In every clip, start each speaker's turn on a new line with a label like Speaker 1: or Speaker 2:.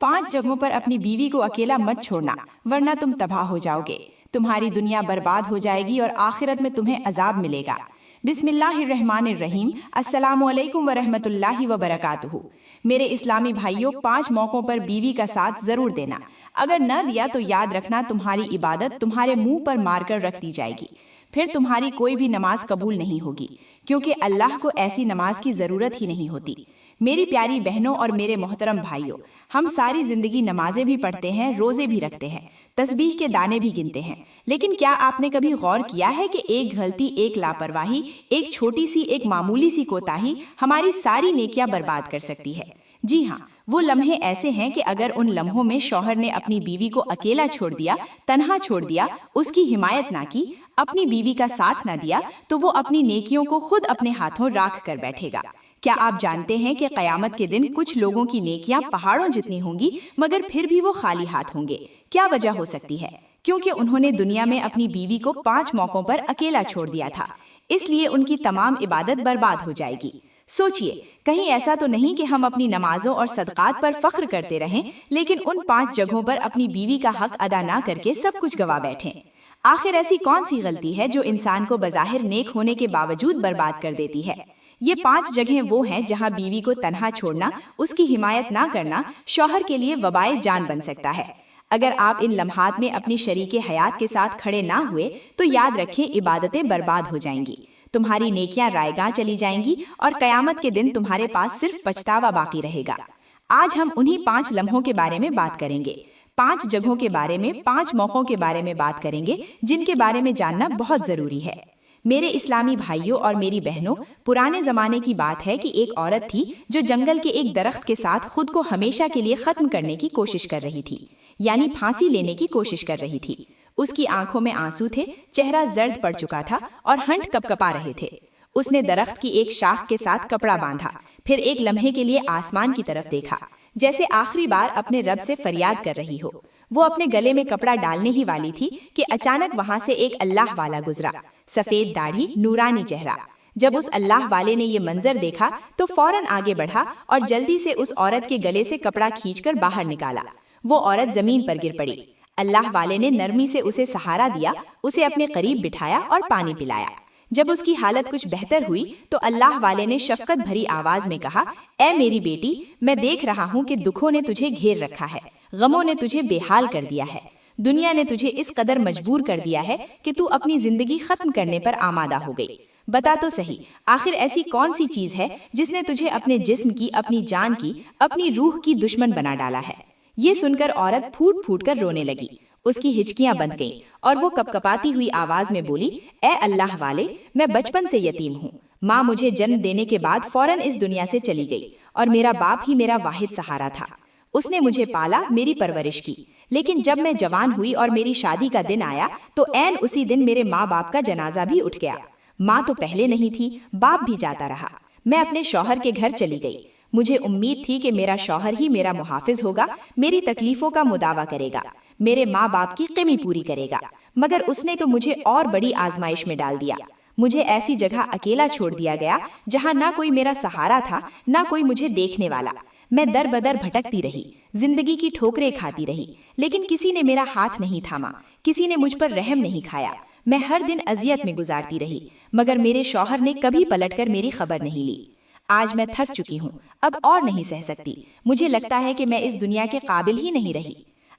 Speaker 1: 5 जगहों पर अपनी बीवी को अकेला मत छोड़ना, वरना तुम तबाह हो जाओगे। तुम्हारी दुनिया बर्बाद हो जाएगी और आखिरत में तुम्हें अजाब मिलेगा। बिस्मिल्लाहिर्रहमानिर्रहीम। अस्सलामु अलैकुम वरहमतुल्लाहि वबरकातुहू। मेरे इस्लामी भाइयों, 5 मौकों पर बीवी का साथ जरूर देना। अगर न दिया तो याद रखना तुम्हारी इबादत तुम्हारे मुंह पर मारकर रख दी जाएगी। फिर तुम्हारी कोई भी नमाज कबूल नहीं होगी, क्योंकि अल्लाह को ऐसी नमाज की जरूरत ही नहीं होती। मेरी प्यारी बहनों और मेरे मोहतरम भाइयों, हम सारी जिंदगी नमाजें भी पढ़ते हैं, रोजे भी रखते हैं, तस्बीह के दाने भी गिनते हैं, लेकिन क्या आपने कभी गौर किया है कि एक गलती, एक लापरवाही, एक छोटी सी, एक मामूली सी कोताही हमारी सारी नेकियां बर्बाद कर सकती है। जी हाँ, वो लम्हे ऐसे हैं कि अगर उन लम्हों में शौहर ने अपनी बीवी को अकेला छोड़ दिया, तन्हा छोड़ दिया, उसकी हिमायत ना की, अपनी बीवी का साथ ना दिया, तो वो अपनी नेकियों को खुद अपने हाथों राख कर बैठेगा। क्या आप जानते हैं कि कयामत के दिन कुछ लोगों की नेकियां पहाड़ों जितनी होंगी, मगर फिर भी वो खाली हाथ होंगे। क्या वजह हो सकती है? क्योंकि उन्होंने दुनिया में अपनी बीवी को 5 मौकों पर अकेला छोड़ दिया था, इसलिए उनकी तमाम इबादत बर्बाद हो जाएगी। सोचिए, कहीं ऐसा तो नहीं कि हम अपनी नमाजों और सदकात पर फख्र करते रहें, लेकिन उन 5 जगहों पर अपनी बीवी का हक अदा ना करके सब कुछ गवा बैठें। आखिर ऐसी कौन सी गलती है जो इंसान को बज़ाहिर नेक होने के बावजूद बर्बाद कर देती है? ये 5 जगहें वो हैं जहां बीवी को तन्हा छोड़ना, उसकी हिमायत ना करना, शौहर के लिए वबाए जान बन सकता है। अगर आप इन लम्हात में अपनी शरीके हयात के साथ खड़े ना हुए तो याद रखें, इबादतें बर्बाद हो जाएंगी, तुम्हारी नेकियां रायगां चली जाएंगी और कयामत के दिन तुम्हारे पास सिर्फ पछतावा बाकी रहेगा। आज हम उन्हीं 5 लम्हों के बारे में बात करेंगे, 5 जगहों के बारे में, 5 मौकों के बारे में बात करेंगे, जिनके बारे में जानना बहुत जरूरी है। मेरे इस्लामी भाइयों और मेरी बहनों, पुराने जमाने की बात है कि एक औरत थी जो जंगल के एक दरख्त के साथ खुद को हमेशा के लिए खत्म करने की कोशिश कर रही थी, यानी फांसी लेने की कोशिश कर रही थी। उसकी आंखों में आंसू थे, चेहरा जर्द पड़ चुका था और हंट कपकपा रहे थे। उसने दरख्त की एक शाख के साथ कपड़ा बांधा, फिर एक लम्हे के लिए आसमान की तरफ देखा, जैसे आखिरी बार अपने रब से फरियाद कर रही हो। वो अपने गले में कपड़ा डालने ही वाली थी कि अचानक वहां से एक अल्लाह वाला गुजरा, सफेद दाढ़ी, नूरानी चेहरा। जब उस अल्लाह वाले ने ये मंजर देखा तो फौरन आगे बढ़ा और जल्दी से उस औरत के गले से कपड़ा खींचकर बाहर निकाला। वो औरत जमीन पर गिर पड़ी। अल्लाह वाले ने नरमी से उसे सहारा दिया, उसे अपने करीब बिठाया और पानी पिलाया। जब उसकी हालत कुछ बेहतर हुई तो अल्लाह वाले ने शफकत भरी आवाज में कहा, ऐ मेरी बेटी, मैं देख रहा हूँ कि दुखों ने तुझे घेर रखा है, गमों ने तुझे बेहाल कर दिया है, दुनिया ने तुझे इस कदर मजबूर कर दिया है कि तू अपनी जिंदगी खत्म करने पर आमादा हो गई। बता तो सही, आखिर ऐसी कौन सी चीज है जिसने तुझे अपने जिस्म की, अपनी जान की, अपनी रूह की दुश्मन बना डाला है? ये सुनकर औरत फूट फूट कर रोने लगी। उसकी हिचकियां बंध गईं और वो कपकपाती हुई आवाज में बोली, ए अल्लाह वाले, मैं बचपन से यतीम हूँ। माँ मुझे जन्म देने के बाद फौरन इस दुनिया से चली गई और मेरा बाप ही मेरा वाहिद सहारा था। उसने मुझे पाला, मेरी परवरिश की, लेकिन जब मैं जवान हुई और मेरी शादी का दिन आया तो ऐन उसी दिन मेरे माँ बाप का जनाजा भी उठ गया। माँ तो पहले नहीं थी, बाप भी जाता रहा। मैं अपने शौहर के घर चली गई। मुझे उम्मीद थी कि मेरा शौहर ही मेरा मुहाफिज होगा, मेरी तकलीफों का मुदावा करेगा, मेरे माँ बाप की क़मी पूरी करेगा, मगर उसने तो मुझे और बड़ी आजमाइश में डाल दिया। मुझे ऐसी जगह अकेला छोड़ दिया गया जहाँ ना कोई मेरा सहारा था, ना कोई मुझे देखने वाला। मैं दर बदर भटकती रही, जिंदगी की ठोकरें खाती रही, लेकिन किसी ने मेरा हाथ नहीं थामा, किसी ने मुझ पर रहम नहीं खाया। मैं हर दिन अजियत में गुजारती रही, मगर मेरे शौहर ने कभी पलटकर मेरी खबर नहीं ली। आज मैं थक चुकी हूँ, अब और नहीं सह सकती। मुझे लगता है कि मैं इस दुनिया के काबिल ही नहीं रही।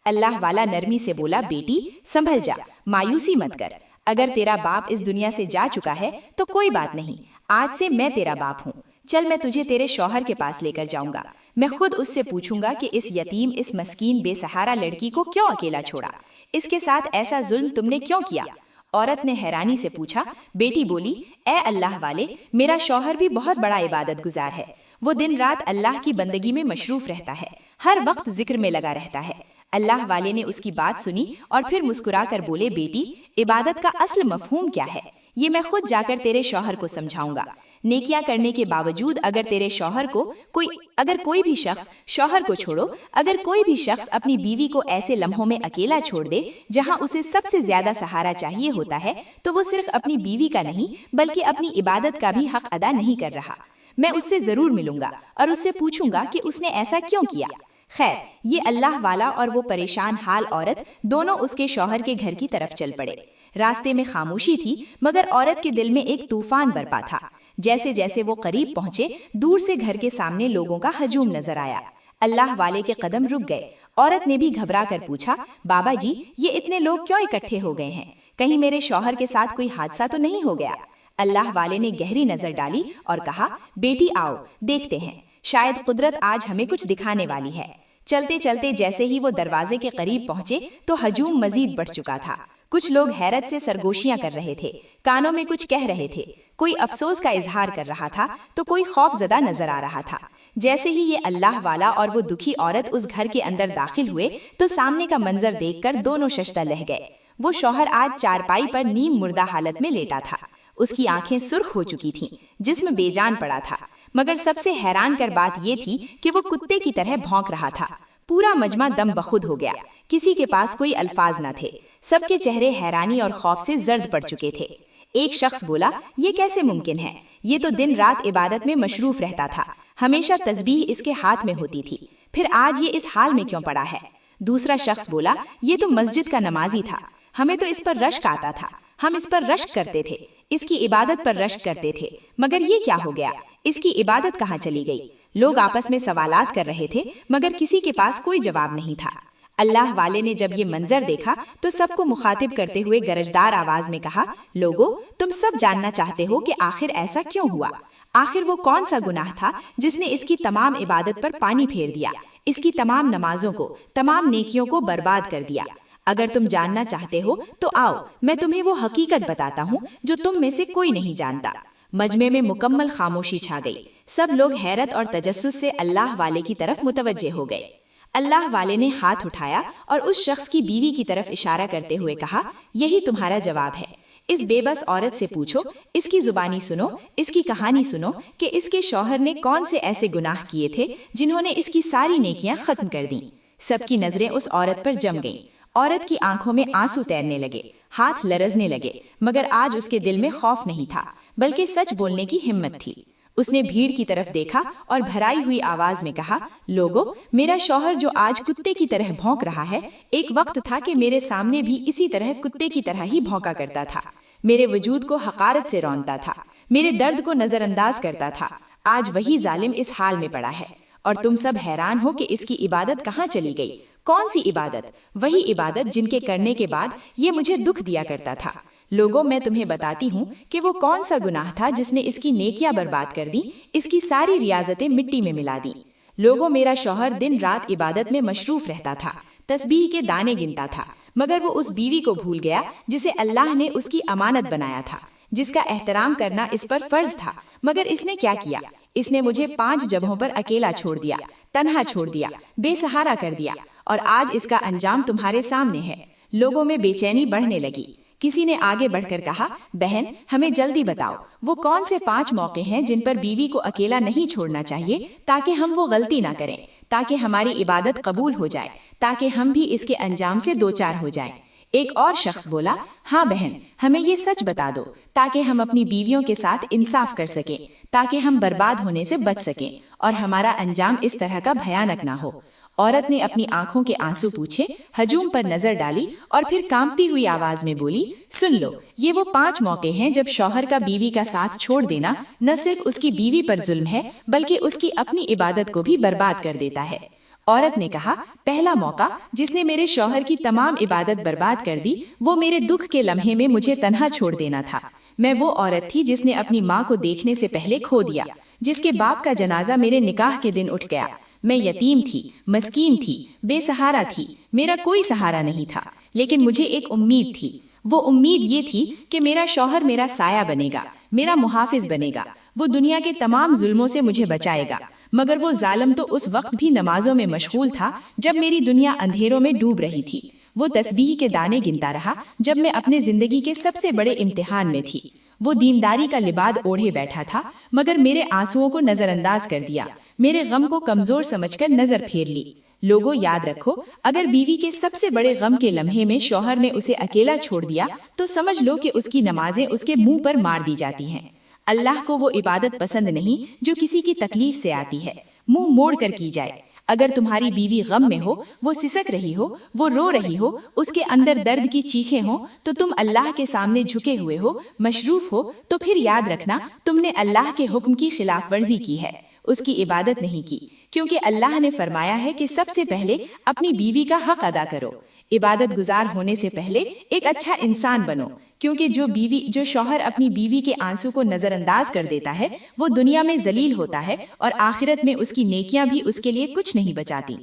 Speaker 1: अल्लाह वाला नरमी से बोला, बेटी संभल जा, मायूसी मत कर। अगर तेरा बाप इस दुनिया से जा चुका है तो कोई बात नहीं, आज से मैं तेरा बाप हूँ। चल, मैं तुझे तेरे शौहर के पास लेकर जाऊंगा। मैं खुद उससे पूछूंगा कि इस यतीम, इस मस्कीन बेसहारा लड़की को क्यों अकेला छोड़ा, इसके साथ ऐसा जुल्म तुमने क्यों किया? औरत ने हैरानी से पूछा। बेटी बोली, ए अल्लाह वाले, मेरा शौहर भी बहुत बड़ा इबादत गुजार है। वो दिन रात अल्लाह की बंदगी में मशरूफ रहता है, हर वक्त जिक्र में लगा रहता है। अल्लाह वाले ने उसकी बात सुनी और फिर मुस्कुरा कर बोले, बेटी, इबादत का असल मफहूम क्या है, ये मैं खुद जाकर तेरे शौहर को समझाऊंगा। नेकियां करने के बावजूद अगर तेरे शौहर को कोई भी शख्स, शौहर को छोड़ो, अगर कोई भी शख्स अपनी बीवी को ऐसे लम्हों में अकेला छोड़ दे जहां उसे सबसे ज्यादा सहारा चाहिए होता है, तो वो सिर्फ अपनी बीवी का नहीं बल्कि अपनी इबादत का भी हक अदा नहीं कर रहा। मैं उससे जरूर मिलूंगा और उससे पूछूंगा कि उसने ऐसा क्यों किया। खैर, ये अल्लाह वाला और वो परेशान हाल औरत दोनों उसके शौहर के घर की तरफ चल पड़े। रास्ते में खामोशी थी, मगर औरत के दिल में एक तूफान बरपा था। जैसे जैसे वो करीब पहुंचे, दूर से घर के सामने लोगों का हजूम नजर आया। अल्लाह वाले के कदम रुक गए। औरत ने भी घबरा कर पूछा, बाबा जी, ये इतने लोग क्यों इकट्ठे हो गए हैं? कहीं मेरे शौहर के साथ कोई हादसा तो नहीं हो गया? अल्लाह वाले ने गहरी नजर डाली और कहा, बेटी आओ, देखते हैं, शायद कुदरत आज हमें कुछ दिखाने वाली है। चलते चलते जैसे ही वो दरवाजे के करीब पहुंचे तो हजूम मजीद बढ़ चुका था। कुछ लोग हैरत से सरगोशियां कर रहे थे, कानों में कुछ कह रहे थे, कोई अफसोस का इजहार कर रहा था तो कोई खौफजदा नजर आ रहा था। जैसे ही ये अल्लाह वाला और वो दुखी औरत उस घर के अंदर दाखिल हुए तो सामने का मंजर देखकर दोनों शश्ता लह गए। वो शौहर आज चारपाई पर नीम मुर्दा हालत में लेटा था। उसकी आंखें सुर्ख हो चुकी थीं, जिस्म बेजान पड़ा था, मगर सबसे हैरान कर बात ये थी कि वो कुत्ते की तरह भौंक रहा था। पूरा मजमा दम बखुद हो गया, किसी के पास कोई अल्फाज न थे। सबके चेहरे हैरानी और खौफ से जर्द पड़ चुके थे। एक शख्स बोला, ये कैसे मुमकिन है? ये तो दिन रात इबादत में मशरूफ रहता था, हमेशा तस्बीह इसके हाथ में होती थी, फिर आज ये इस हाल में क्यों पड़ा है? दूसरा शख्स बोला, ये तो मस्जिद का नमाजी था, हमें तो इस पर रश्क आता था, हम इस पर रश्क करते थे, इसकी इबादत पर रश्क करते थे, मगर ये क्या हो गया? इसकी इबादत कहाँ चली गई? लोग आपस में सवालात कर रहे थे, मगर किसी के पास कोई जवाब नहीं था। अल्लाह वाले ने जब ये मंजर देखा तो सबको मुखातिब करते हुए गरजदार आवाज में कहा, लोगों, तुम सब जानना चाहते हो कि आखिर ऐसा क्यों हुआ? आखिर वो कौन सा गुनाह था जिसने इसकी तमाम इबादत पर पानी फेर दिया, इसकी तमाम नमाजों को, तमाम नेकियों को बर्बाद कर दिया? अगर तुम जानना चाहते हो तो आओ, मैं तुम्हें वो हकीकत बताता हूँ जो तुम में से कोई नहीं जानता। मजमे में मुकम्मल खामोशी छा गई। सब लोग हैरत और तजस्सुस से अल्लाह वाले की तरफ मुतवज्जे हो गए। अल्लाह वाले ने हाथ उठाया और उस शख्स की बीवी की तरफ इशारा करते हुए कहा, यही तुम्हारा जवाब है। इस बेबस औरत से पूछो, इसकी जुबानी सुनो, इसकी कहानी सुनो कि इसके शौहर ने कौन से ऐसे गुनाह किए थे जिन्होंने इसकी सारी नेकियां खत्म कर दी। सबकी नजरें उस औरत पर जम गईं। औरत की आंखों में आंसू तैरने लगे, हाथ लरजने लगे, मगर आज उसके दिल में खौफ नहीं था, बल्कि सच बोलने की हिम्मत थी। उसने भीड़ की तरफ देखा और भराई हुई आवाज में कहा, लोगों, मेरा शौहर जो आज कुत्ते की तरह भौंक रहा है, एक वक्त था कि मेरे सामने भी इसी तरह कुत्ते की तरह ही भौंका करता था। मेरे वजूद को हकारत से रौंदता था, मेरे दर्द को नजरअंदाज करता था। आज वही जालिम इस हाल में पड़ा है और तुम सब हैरान हो कि इसकी इबादत कहाँ चली गई। कौन सी इबादत? वही इबादत जिनके करने के बाद ये मुझे दुख दिया करता था। लोगों, मैं तुम्हें बताती हूँ कि वो कौन सा गुनाह था जिसने इसकी नेकियां बर्बाद कर दी, इसकी सारी रियाजतें मिट्टी में मिला दी। लोगों, मेरा शौहर दिन रात इबादत में मशरूफ रहता था, तस्बीह के दाने गिनता था, मगर वो उस बीवी को भूल गया जिसे अल्लाह ने उसकी अमानत बनाया था, जिसका एहतराम करना इस पर फर्ज था। मगर इसने क्या किया? इसने मुझे 5 जगहों पर अकेला छोड़ दिया, तन्हा छोड़ दिया, बेसहारा कर दिया, और आज इसका अंजाम तुम्हारे सामने है। लोगों में बेचैनी बढ़ने लगी। किसी ने आगे बढ़कर कहा, बहन, हमें जल्दी बताओ, वो कौन से 5 मौके हैं जिन पर बीवी को अकेला नहीं छोड़ना चाहिए, ताकि हम वो गलती ना करें, ताकि हमारी इबादत कबूल हो जाए, ताकि हम भी इसके अंजाम से 2-4 हो जाएं। एक और शख्स बोला, हाँ बहन, हमें ये सच बता दो, ताकि हम अपनी बीवियों के साथ इंसाफ कर सकें, ताकि हम बर्बाद होने से बच सकें और हमारा अंजाम इस तरह का भयानक ना हो। औरत ने अपनी आंखों के आंसू पूछे, हजूम पर नजर डाली और फिर कांपती हुई आवाज में बोली, सुन लो, ये वो 5 मौके हैं जब शौहर का बीवी का साथ छोड़ देना न सिर्फ उसकी बीवी पर जुल्म है, बल्कि उसकी अपनी इबादत को भी बर्बाद कर देता है। औरत ने कहा, पहला मौका जिसने मेरे शौहर की तमाम इबादत बर्बाद कर दी, वो मेरे दुख के लम्हे में मुझे तन्हा छोड़ देना था। मैं वो औरत थी जिसने अपनी माँ को देखने से पहले खो दिया, जिसके बाप का जनाजा मेरे निकाह के दिन उठ गया। मैं यतीम थी, मस्कीन थी, बेसहारा थी, मेरा कोई सहारा नहीं था, लेकिन मुझे एक उम्मीद थी। वो उम्मीद ये थी कि मेरा शौहर मेरा साया बनेगा, मेरा मुहाफिज बनेगा, वो दुनिया के तमाम जुल्मों से मुझे बचाएगा। मगर वो जालिम तो उस वक्त भी नमाजों में मशगूल था जब मेरी दुनिया अंधेरों में डूब रही थी। वो तस्बीह के दाने गिनता रहा जब मैं अपने जिंदगी के सबसे बड़े इम्तिहान में थी। वो दीनदारी का लिबाद ओढ़े बैठा था, मगर मेरे आंसुओं को नजरअंदाज कर दिया, मेरे गम को कमजोर समझकर नजर फेर ली। लोगों, याद रखो, अगर बीवी के सबसे बड़े गम के लम्हे में शौहर ने उसे अकेला छोड़ दिया तो समझ लो कि उसकी नमाजें उसके मुंह पर मार दी जाती हैं। अल्लाह को वो इबादत पसंद नहीं जो किसी की तकलीफ से आती है, मुंह मोड़ कर की जाए। اگر تمہاری بیوی غم میں ہو، وہ سسک رہی ہو، وہ رو رہی ہو، اس کے اندر درد کی چیخیں ہوں، تو تم اللہ کے سامنے جھکے ہوئے ہو، مشروف ہو، تو پھر یاد رکھنا تم نے اللہ کے حکم کی خلاف ورزی کی ہے، اس کی عبادت نہیں کی، کیونکہ اللہ نے فرمایا ہے کہ سب سے پہلے اپنی بیوی کا حق ادا کرو۔ عبادت گزار ہونے سے پہلے ایک اچھا انسان بنو، کیونکہ جو شوہر اپنی بیوی کے آنسو کو نظر انداز کر دیتا ہے، وہ دنیا میں ذلیل ہوتا ہے اور آخرت میں اس کی نیکیاں بھی اس کے لیے کچھ نہیں بچاتی۔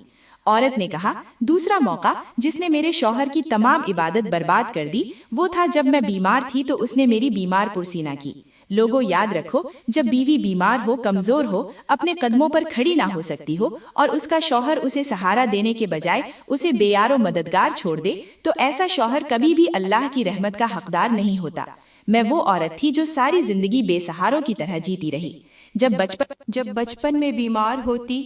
Speaker 1: عورت نے کہا، دوسرا موقع جس نے میرے شوہر کی تمام عبادت برباد کر دی وہ تھا جب میں بیمار تھی تو اس نے میری بیمار پرسی نہ کی۔ لوگوں یاد رکھو، جب بیوی بیمار ہو، کمزور ہو، اپنے قدموں پر کھڑی نہ ہو سکتی ہو اور اس کا شوہر اسے سہارا دینے کے بجائے اسے بے یار و مددگار چھوڑ دے، تو ایسا شوہر کبھی بھی اللہ کی رحمت کا حقدار نہیں ہوتا۔ میں وہ عورت تھی جو ساری زندگی بے سہاروں کی طرح جیتی رہی۔
Speaker 2: جب بچپن میں بیمار ہوتی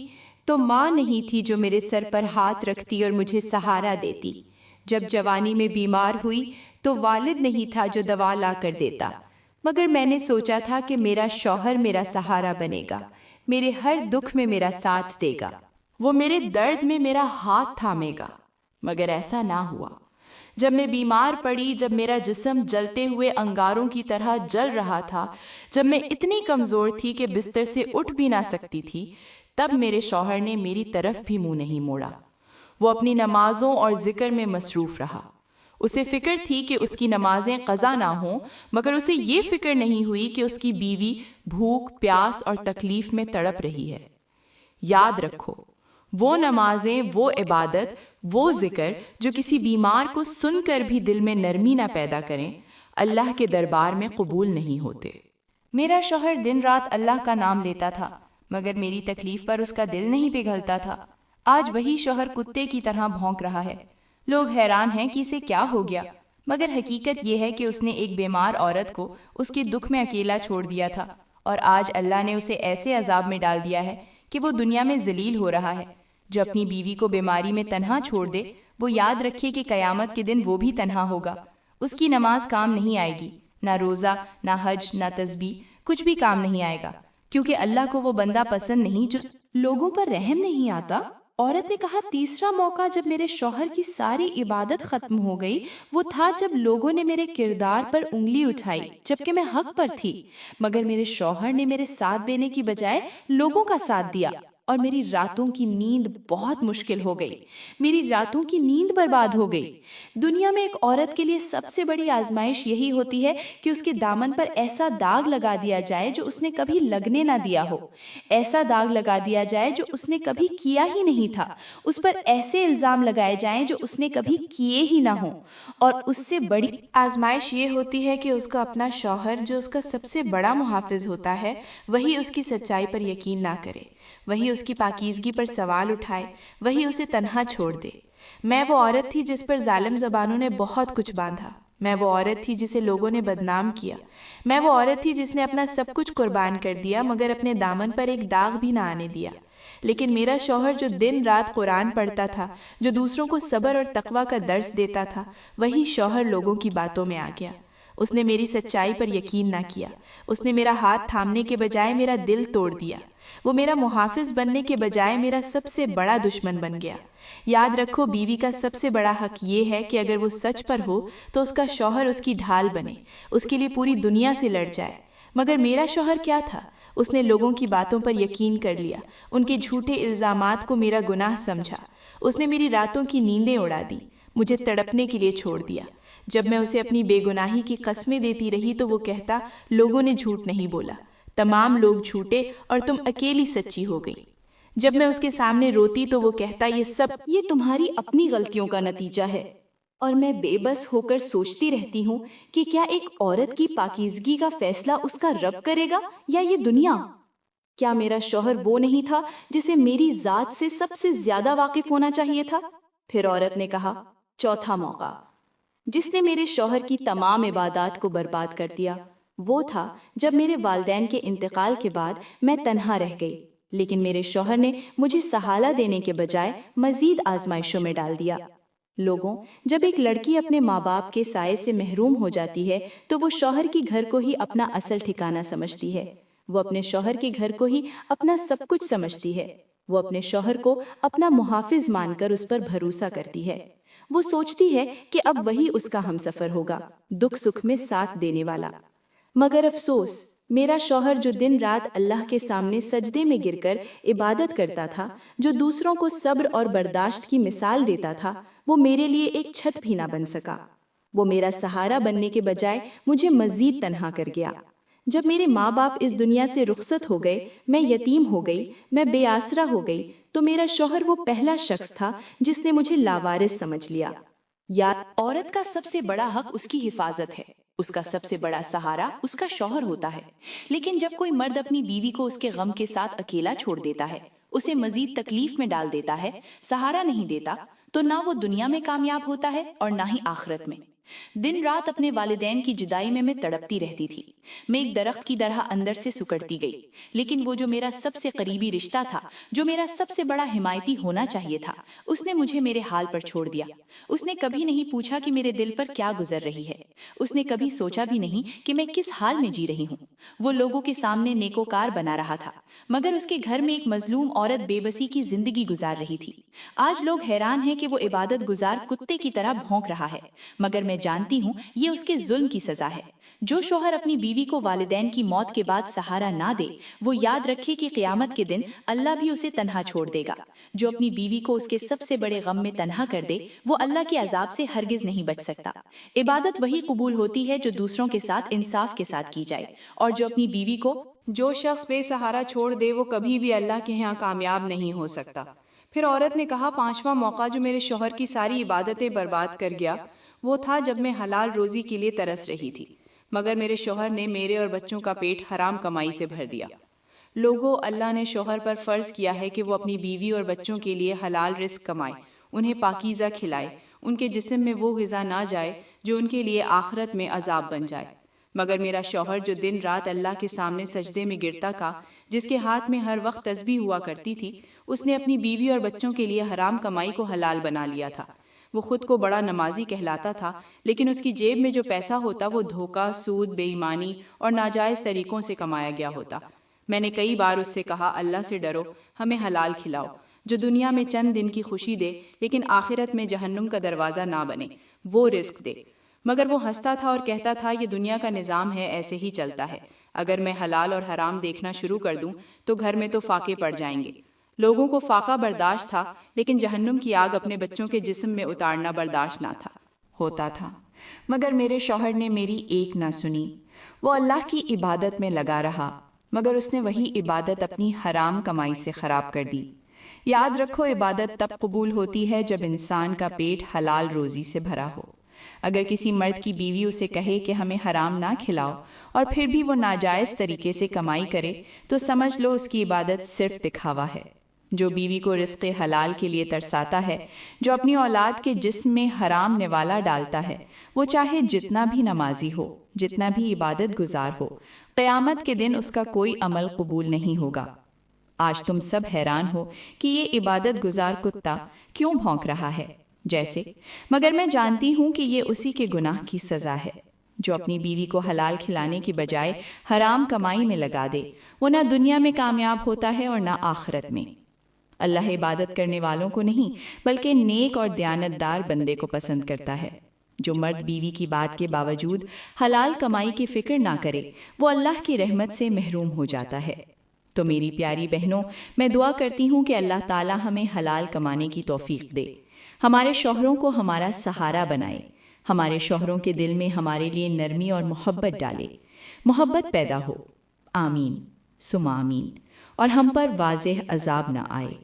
Speaker 2: تو ماں نہیں تھی جو میرے سر پر ہاتھ رکھتی اور مجھے سہارا دیتی۔ جب جوانی میں بیمار ہوئی تو والد نہیں تھا جو دوا لا کر دیتا، مگر میں نے سوچا تھا کہ میرا شوہر میرا سہارا بنے گا، میرے ہر دکھ میں میرا ساتھ دے گا،
Speaker 3: وہ میرے درد میں میرا ہاتھ تھامے گا، مگر ایسا نہ ہوا۔ جب میں بیمار پڑی، جب میرا جسم جلتے ہوئے انگاروں کی طرح جل رہا تھا، جب میں اتنی کمزور تھی کہ بستر سے اٹھ بھی نہ سکتی تھی، تب میرے شوہر نے میری طرف بھی منہ نہیں موڑا۔ وہ اپنی نمازوں اور ذکر میں مصروف رہا۔ اسے فکر تھی کہ اس کی نمازیں قضا نہ ہوں، مگر اسے یہ فکر نہیں ہوئی کہ اس کی بیوی بھوک، پیاس اور تکلیف میں تڑپ رہی ہے۔ یاد رکھو، وہ نمازیں، وہ عبادت، وہ ذکر جو کسی بیمار کو سن کر بھی دل میں نرمی نہ پیدا کریں، اللہ کے دربار میں قبول نہیں ہوتے۔
Speaker 2: میرا شوہر دن رات اللہ کا نام لیتا تھا، مگر میری تکلیف پر اس کا دل نہیں پگھلتا تھا۔ آج وہی شوہر کتے کی طرح بھونک رہا ہے۔ لوگ حیران ہیں کہ اسے کیا ہو گیا، مگر حقیقت یہ ہے کہ اس نے ایک بیمار عورت کو اس کے دکھ میں اکیلا چھوڑ دیا تھا، اور آج اللہ نے اسے ایسے عذاب میں ڈال دیا ہے کہ وہ دنیا میں ذلیل ہو رہا ہے۔ جو اپنی بیوی کو بیماری میں تنہا چھوڑ دے، وہ یاد رکھے کہ قیامت کے دن وہ بھی تنہا ہوگا۔ اس کی نماز کام نہیں آئے گی، نہ روزہ، نہ حج، نہ تسبیح، کچھ بھی کام نہیں آئے گا، کیونکہ اللہ کو وہ بندہ پسند نہیں جو
Speaker 1: لوگوں پر رحم نہیں آتا۔ عورت نے کہا، تیسرا موقع جب میرے شوہر کی ساری عبادت ختم ہو گئی وہ تھا جب لوگوں نے میرے کردار پر انگلی اٹھائی جبکہ میں حق پر تھی، مگر میرے شوہر نے میرے ساتھ دینے کی بجائے لوگوں کا ساتھ دیا، اور میری راتوں کی نیند بہت مشکل ہو گئی، میری راتوں کی نیند برباد ہو گئی۔ دنیا میں ایک عورت کے لیے سب سے بڑی آزمائش یہی ہوتی ہے کہ اس کے دامن پر ایسا داغ لگا دیا جائے جو اس نے کبھی لگنے نہ دیا ہو، ایسا داغ لگا دیا جائے جو اس نے کبھی کیا ہی نہیں تھا، اس پر ایسے الزام لگائے جائیں جو اس نے کبھی کیے ہی نہ ہوں، اور اس سے بڑی
Speaker 3: آزمائش یہ ہوتی ہے کہ اس کا اپنا شوہر جو اس کا سب سے بڑا محافظ ہوتا ہے، وہی اس کی سچائی پر یقین نہ کرے، وہی اس کی پاکیزگی پر سوال اٹھائے، وہی اسے تنہا چھوڑ دے۔ میں وہ عورت تھی جس پر ظالم زبانوں نے بہت کچھ باندھا، میں وہ عورت تھی جسے لوگوں نے بدنام کیا، میں وہ عورت تھی جس نے اپنا سب کچھ قربان کر دیا مگر اپنے دامن پر ایک داغ بھی نہ آنے دیا۔ لیکن میرا شوہر جو دن رات قرآن پڑھتا تھا، جو دوسروں کو صبر اور تقویٰ کا درس دیتا تھا، وہی شوہر لوگوں کی باتوں میں آ گیا۔ اس نے میری سچائی پر یقین نہ کیا، اس نے میرا ہاتھ تھامنے کے بجائے میرا دل توڑ دیا، وہ میرا محافظ بننے کے بجائے میرا سب سے بڑا دشمن بن گیا۔ یاد رکھو، بیوی کا سب سے بڑا حق یہ ہے کہ اگر وہ سچ پر ہو تو اس کا شوہر اس کی ڈھال بنے، اس کے لیے پوری دنیا سے لڑ جائے۔ مگر میرا شوہر کیا تھا؟ اس نے لوگوں کی باتوں پر یقین کر لیا، ان کے جھوٹے الزامات کو میرا گناہ سمجھا، اس نے میری راتوں کی نیندیں اڑا دی، مجھے تڑپنے کے لیے چھوڑ دیا۔ جب میں اسے اپنی بے گناہی کی قسمیں دیتی رہی تو وہ کہتا، لوگوں نے جھوٹ نہیں بولا، تمام لوگ جھوٹے اور تم اکیلی سچی ہو گئی۔ جب میں اس کے سامنے روتی تو وہ کہتا،
Speaker 1: یہ تمہاری اپنی غلطیوں کا نتیجہ ہے، اور میں بے بس ہو کر سوچتی رہتی ہوں کہ کیا ایک عورت کی پاکیزگی کا فیصلہ اس کا رب کرے گا یا یہ دنیا؟ کیا میرا شوہر وہ نہیں تھا جسے میری ذات سے سب سے زیادہ واقف ہونا چاہیے تھا؟ پھر عورت نے کہا، چوتھا موقع جس نے میرے شوہر کی تمام عبادات کو برباد کر دیا وہ تھا جب میرے والدین کے انتقال کے بعد میں تنہا رہ گئی، لیکن میرے شوہر نے مجھے سہالہ دینے کے بجائے مزید آزمائشوں میں ڈال دیا۔ لوگوں، جب ایک لڑکی اپنے ماں باپ کے سائے سے محروم ہو جاتی ہے تو وہ شوہر کی گھر کو ہی اپنا اصل ٹھکانہ سمجھتی ہے، وہ اپنے شوہر کے گھر کو ہی اپنا سب کچھ سمجھتی ہے۔
Speaker 3: وہ اپنے شوہر کو اپنا محافظ مان کر اس پر بھروسہ کرتی ہے۔ وہ سوچتی ہے کہ اب وہی اس کا ہمسفر ہوگا، دکھ سکھ میں ساتھ دینے والا۔ مگر افسوس، میرا شوہر جو دن رات اللہ کے سامنے سجدے میں گر کر عبادت کرتا تھا، جو دوسروں کو صبر اور برداشت کی مثال دیتا تھا، وہ میرے لیے ایک چھت بھی نہ بن سکا۔ وہ میرا سہارا بننے کے بجائے مجھے مزید تنہا کر گیا۔ جب میرے ماں باپ اس دنیا سے رخصت ہو گئے، میں یتیم ہو گئی، میں بے آسرا ہو گئی، تو میرا شوہر وہ پہلا شخص تھا جس نے مجھے لاوارث سمجھ لیا۔
Speaker 1: عورت کا سب سے بڑا حق اس کی حفاظت ہے، اس کا سب سے بڑا سہارا اس کا شوہر ہوتا ہے۔ لیکن جب کوئی مرد اپنی بیوی کو اس کے غم کے ساتھ اکیلا چھوڑ دیتا ہے، اسے مزید تکلیف میں ڈال دیتا ہے، سہارا نہیں دیتا، تو نہ وہ دنیا میں کامیاب ہوتا ہے اور نہ ہی آخرت میں۔ دن رات اپنے والدین کی جدائی میں تڑپتی رہتی تھی۔ میں ایک درخت کی طرح اندر سے سکڑتی گئی، لیکن وہ جو میرا سب سے قریبی رشتہ تھا، جو میرا سب سے بڑا حمایتی ہونا چاہیے تھا، اس نے مجھے میرے حال پر چھوڑ دیا۔ اس نے کبھی نہیں پوچھا کہ میرے دل پر کیا گزر رہی ہے، اس نے کبھی سوچا بھی نہیں کہ میں کس حال میں جی رہی ہوں۔ وہ لوگوں کے سامنے نیکوکار بنا رہا تھا، مگر اس کے گھر میں ایک مظلوم عورت بے بسی کی زندگی گزار رہی تھی۔ آج لوگ حیران ہیں کہ وہ عبادت گزار کتے کی طرح بھونک رہا ہے، مگر میں جانتی ہوں یہ اس کے ظلم کی سزا ہے۔ جو شوہر اپنی بیوی کو والدین کی موت کے بعد سہارا نہ دے، وہ یاد رکھے کہ قیامت کے دن اللہ بھی اسے تنہا چھوڑ دے گا۔ جو اپنی بیوی کو اس کے سب سے بڑے غم میں تنہا کر دے، وہ اللہ کے عذاب سے ہرگز نہیں بچ سکتا۔ عبادت وہی قبول ہوتی ہے جو دوسروں کے ساتھ انصاف کے ساتھ کی جائے، اور جو اپنی بیوی کو
Speaker 4: جو شخص بے سہارا چھوڑ دے وہ کبھی بھی اللہ کے ہاں کامیاب نہیں ہو سکتا۔ پھر عورت نے کہا، پانچواں موقع جو میرے شوہر کی ساری عبادتیں برباد کر گیا وہ تھا جب میں حلال روزی کے لیے ترس رہی تھی، مگر میرے شوہر نے میرے اور بچوں کا پیٹ حرام کمائی سے بھر دیا۔ لوگوں، اللہ نے شوہر پر فرض کیا ہے کہ وہ اپنی بیوی اور بچوں کے لیے حلال رزق کمائے، انہیں پاکیزہ کھلائے، ان کے جسم میں وہ غذا نہ جائے جو ان کے لیے آخرت میں عذاب بن جائے۔ مگر میرا شوہر جو دن رات اللہ کے سامنے سجدے میں گرتا کا، جس کے ہاتھ میں ہر وقت تسبیح ہوا کرتی تھی، اس نے اپنی بیوی اور بچوں کے لیے حرام کمائی کو حلال بنا لیا تھا۔ وہ خود کو بڑا نمازی کہلاتا تھا، لیکن اس کی جیب میں جو پیسہ ہوتا وہ دھوکہ، سود، بے ایمانی اور ناجائز طریقوں سے کمایا گیا ہوتا۔ میں نے کئی بار اس سے کہا، اللہ سے ڈرو، ہمیں حلال کھلاؤ، جو دنیا میں چند دن کی خوشی دے لیکن آخرت میں جہنم کا دروازہ نہ بنے، وہ رزق دے۔ مگر وہ ہنستا تھا اور کہتا تھا، یہ دنیا کا نظام ہے، ایسے ہی چلتا ہے، اگر میں حلال اور حرام دیکھنا شروع کر دوں تو گھر میں تو فاقے پڑ جائیں گے۔ لوگوں کو فاقہ برداشت تھا، لیکن جہنم کی آگ اپنے بچوں کے جسم میں اتارنا برداشت نہ ہوتا تھا۔ مگر میرے شوہر نے میری ایک نہ سنی۔ وہ اللہ کی عبادت میں لگا رہا، مگر اس نے وہی عبادت اپنی حرام کمائی سے خراب کر دی۔ یاد رکھو، عبادت تب قبول ہوتی ہے جب انسان کا پیٹ حلال روزی سے بھرا ہو۔ اگر کسی مرد کی بیوی اسے کہے کہ ہمیں حرام نہ کھلاؤ، اور پھر بھی وہ ناجائز طریقے سے کمائی کرے، تو سمجھ لو اس کی عبادت صرف دکھاوا ہے۔ جو بیوی کو رزق حلال کے لیے ترساتا ہے، جو اپنی اولاد کے جسم میں حرام نوالا ڈالتا ہے، وہ چاہے جتنا بھی نمازی ہو، جتنا بھی عبادت گزار ہو، قیامت کے دن اس کا کوئی عمل قبول نہیں ہوگا۔ آج تم سب حیران ہو کہ یہ عبادت گزار کتا کیوں بھونک رہا ہے جیسے، مگر میں جانتی ہوں کہ یہ اسی کے گناہ کی سزا ہے۔ جو اپنی بیوی کو حلال کھلانے کی بجائے حرام کمائی میں لگا دے، وہ نہ دنیا میں کامیاب ہوتا ہے اور نہ آخرت میں۔ اللہ عبادت کرنے والوں کو نہیں، بلکہ نیک اور دیانتدار بندے کو پسند کرتا ہے۔ جو مرد بیوی کی بات کے باوجود حلال کمائی کی فکر نہ کرے، وہ اللہ کی رحمت سے محروم ہو جاتا ہے۔ تو میری پیاری بہنوں، میں دعا کرتی ہوں کہ اللہ تعالی ہمیں حلال کمانے کی توفیق دے، ہمارے شوہروں کو ہمارا سہارا بنائے، ہمارے شوہروں کے دل میں ہمارے لیے نرمی اور محبت ڈالے، محبت پیدا ہو، آمین ثم آمین، اور ہم پر واضح عذاب نہ آئے۔